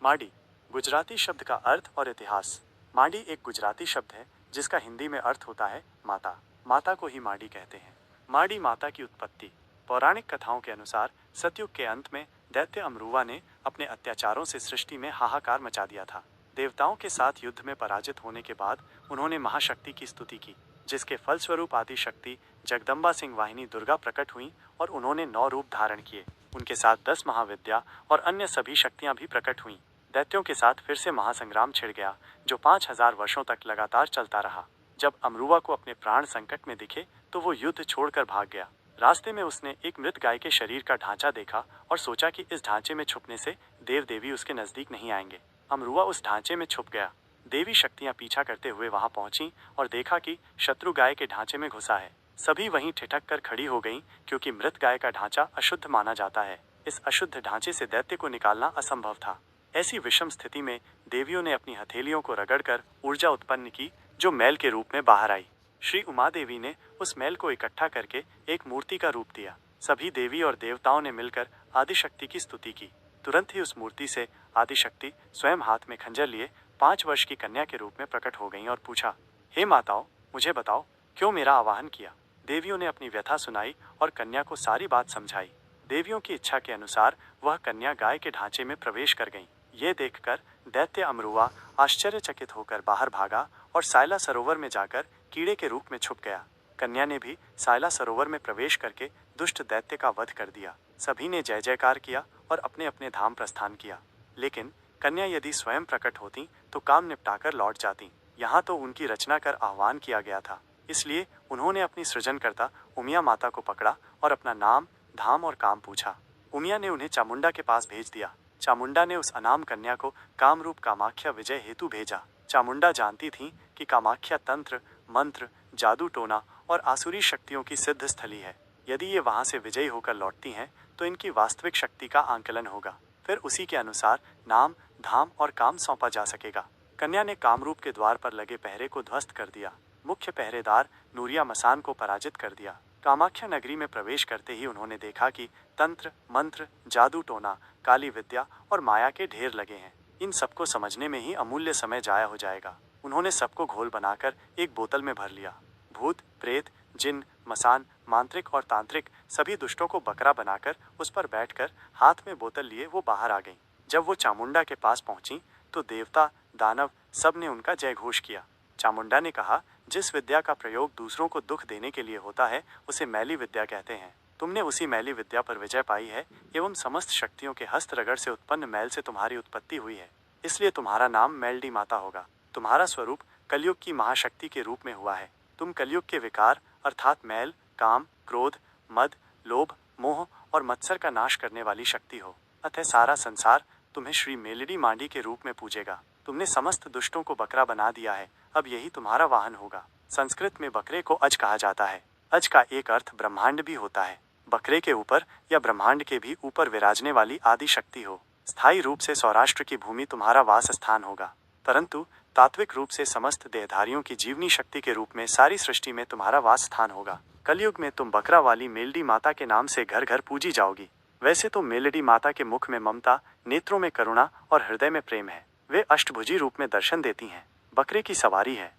माडी गुजराती शब्द का अर्थ और इतिहास। माडी एक गुजराती शब्द है जिसका हिंदी में अर्थ होता है माता। माता को ही माडी कहते हैं। माडी माता की उत्पत्ति। पौराणिक कथाओं के अनुसार सतयुग के अंत में दैत्य अमरुवा ने अपने अत्याचारों से सृष्टि में हाहाकार मचा दिया था। देवताओं के साथ युद्ध में पराजित होने के बाद उन्होंने महाशक्ति की स्तुति की, जिसके फलस्वरूप आदि शक्ति जगदम्बा सिंह वाहिनी दुर्गा प्रकट हुई और उन्होंने 9 रूप धारण किए। उनके साथ 10 महाविद्या और अन्य सभी शक्तियां भी प्रकट हुईं। दैत्यों के साथ फिर से महासंग्राम छिड़ गया, जो 5000 वर्षों तक लगातार चलता रहा। जब अमरुवा को अपने प्राण संकट में दिखे तो वो युद्ध छोड़कर भाग गया। रास्ते में उसने एक मृत गाय के शरीर का ढांचा देखा और सोचा कि इस ढांचे में छुपने से देव देवी उसके नजदीक नहीं आएंगे। अमरुवा उस ढांचे में छुप गया। देवी शक्तियां पीछा करते हुए वहां पहुंची और देखा कि शत्रु गाय के ढांचे में घुसा है। सभी वहीं ठिठक कर खड़ी हो गईं, क्योंकि मृत गाय का ढांचा अशुद्ध माना जाता है। इस अशुद्ध ढांचे से दैत्य को निकालना असंभव था। ऐसी विषम स्थिति में देवियों ने अपनी हथेलियों को रगड़कर ऊर्जा उत्पन्न की, जो मैल के रूप में बाहर आई। श्री उमा देवी ने उस मैल को इकट्ठा करके एक मूर्ति का रूप दिया। सभी देवी और देवताओं ने मिलकर आदिशक्ति की स्तुति की। तुरंत ही उस मूर्ति से आदिशक्ति स्वयं हाथ में खंजर लिए 5 वर्ष की कन्या के रूप में प्रकट हो गईं और पूछा, हे माताओं, मुझे बताओ, क्यों मेरा आवाहन किया? देवियों ने अपनी व्यथा सुनाई और कन्या को सारी बात समझाई। देवियों की इच्छा के अनुसार वह कन्या गाय के ढांचे में प्रवेश कर गई। ये देखकर दैत्य अमरुवा आश्चर्यचकित होकर बाहर भागा और सायला सरोवर में जाकर कीड़े के रूप में छुप गया। कन्या ने भी सायला सरोवर में प्रवेश करके दुष्ट दैत्य का वध कर दिया। सभी ने जय जयकार किया और अपने अपने धाम प्रस्थान किया। लेकिन कन्या यदि स्वयं प्रकट होती तो काम निपटाकर लौट जाती। यहाँ तो उनकी रचना कर आह्वान किया गया था, इसलिए उन्होंने अपनी सृजनकर्ता उमिया माता को पकड़ा और अपना नाम, धाम और काम पूछा। उमिया ने उन्हें चामुंडा के पास भेज दिया। चामुंडा ने उस अनाम कन्या को कामरूप कामाख्या विजय हेतु भेजा। चामुंडा जानती थीं कि कामाख्या तंत्र, मंत्र, जादू टोना और आसुरी शक्तियों की सिद्ध स्थली है। यदि ये वहां से विजयी होकर लौटती हैं तो इनकी वास्तविक शक्ति का आंकलन होगा। फिर उसी के अनुसार नाम, धाम और काम सौंपा जा सकेगा। कन्या ने कामरूप के द्वार पर लगे पहरे को ध्वस्त कर दिया। मुख्य पहरेदार नूरिया मसान को पराजित कर दिया। कामाख्या नगरी में प्रवेश करते ही उन्होंने देखा कि तंत्र, मंत्र, जादू टोना, काली विद्या और माया के ढेर लगे हैं। इन सबको समझने में ही अमूल्य समय जाया हो जाएगा। उन्होंने सबको घोल बनाकर एक बोतल में भर लिया। भूत, प्रेत, जिन, मसान, मांत्रिक और तांत्रिक सभी दुष्टों को बकरा बनाकर उस पर बैठकर हाथ में बोतल लिए वो बाहर आ गईं। जब वो चामुंडा के पास पहुंची तो देवता, दानव सब ने उनका जय घोष किया। चामुंडा ने कहा, जिस विद्या का प्रयोग दूसरों को दुख देने के लिए होता है उसे मैली विद्या कहते हैं। तुमने उसी मैली विद्या पर विजय पाई है एवं समस्त शक्तियों के हस्त रगड़ से उत्पन्न मैल से तुम्हारी उत्पत्ति हुई है, इसलिए तुम्हारा नाम मैलडी माता होगा। तुम्हारा स्वरूप कलयुग की महाशक्ति के रूप में हुआ है। तुम कलयुग के विकार अर्थात मैल, काम, क्रोध, मद, लोभ, मोह और मत्सर का नाश करने वाली शक्ति हो। अतः सारा संसार तुम्हें श्री मेलडी मांडी के रूप में पूजेगा। तुमने समस्त दुष्टों को बकरा बना दिया है, अब यही तुम्हारा वाहन होगा। संस्कृत में बकरे को अज कहा जाता है। अज का एक अर्थ ब्रह्मांड भी होता है। बकरे के ऊपर या ब्रह्मांड के भी ऊपर विराजने वाली आदि शक्ति हो। स्थायी रूप से सौराष्ट्र की भूमि तुम्हारा वास स्थान होगा, परंतु तात्विक रूप से समस्त देहधारियों की जीवनी शक्ति के रूप में सारी सृष्टि में तुम्हारा वास स्थान होगा। कलयुग में तुम बकरा वाली मेलडी माता के नाम से घर घर पूजी जाओगी। वैसे तो मेलडी माता के मुख में ममता, नेत्रों में करुणा और हृदय में प्रेम है। वे अष्टभुजी रूप में दर्शन देती हैं। बकरे की सवारी है।